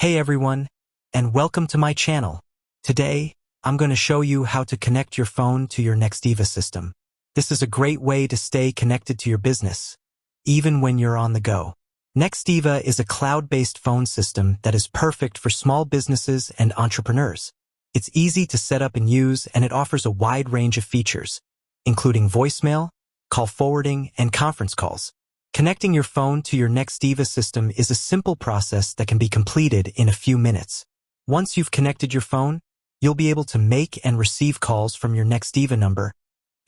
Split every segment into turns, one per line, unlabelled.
Hey everyone, and welcome to my channel. Today, I'm going to show you how to connect your phone to your Nextiva system. This is a great way to stay connected to your business, even when you're on the go. Nextiva is a cloud-based phone system that is perfect for small businesses and entrepreneurs. It's easy to set up and use, and it offers a wide range of features, including voicemail, call forwarding, and conference calls. Connecting your phone to your Nextiva system is a simple process that can be completed in a few minutes. Once you've connected your phone, you'll be able to make and receive calls from your Nextiva number,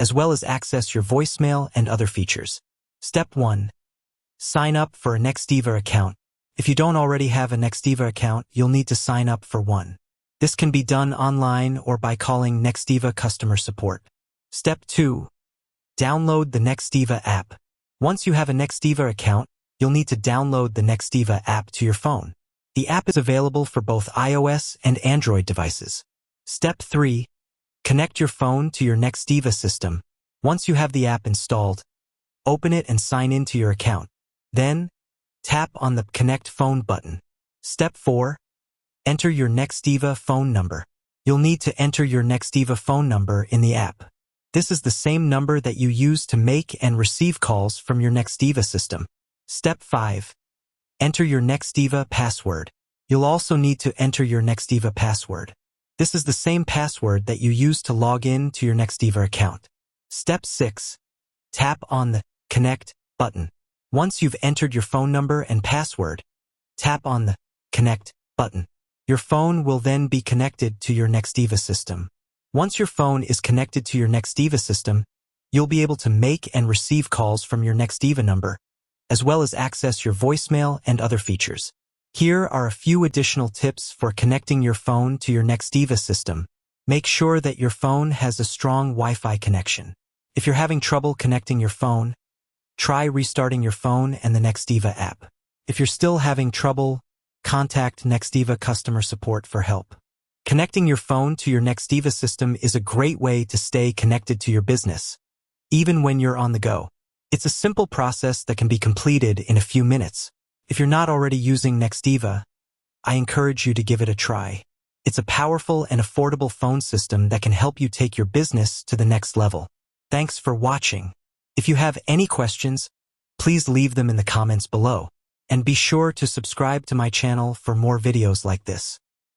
as well as access your voicemail and other features. Step 1. Sign up for a Nextiva account. If you don't already have a Nextiva account, you'll need to sign up for one. This can be done online or by calling Nextiva customer support. Step 2. Download the Nextiva app. Once you have a Nextiva account, you'll need to download the Nextiva app to your phone. The app is available for both iOS and Android devices. Step 3. Connect your phone to your Nextiva system. Once you have the app installed, open it and sign in to your account. Then, tap on the Connect Phone button. Step 4. Enter your Nextiva phone number. You'll need to enter your Nextiva phone number in the app. This is the same number that you use to make and receive calls from your Nextiva system. Step 5. Enter your Nextiva password. You'll also need to enter your Nextiva password. This is the same password that you use to log in to your Nextiva account. Step 6. Tap on the Connect button. Once you've entered your phone number and password, tap on the Connect button. Your phone will then be connected to your Nextiva system. Once your phone is connected to your Nextiva system, you'll be able to make and receive calls from your Nextiva number, as well as access your voicemail and other features. Here are a few additional tips for connecting your phone to your Nextiva system. Make sure that your phone has a strong Wi-Fi connection. If you're having trouble connecting your phone, try restarting your phone and the Nextiva app. If you're still having trouble, contact Nextiva customer support for help. Connecting your phone to your Nextiva system is a great way to stay connected to your business, even when you're on the go. It's a simple process that can be completed in a few minutes. If you're not already using Nextiva, I encourage you to give it a try. It's a powerful and affordable phone system that can help you take your business to the next level. Thanks for watching. If you have any questions, please leave them in the comments below. And be sure to subscribe to my channel for more videos like this.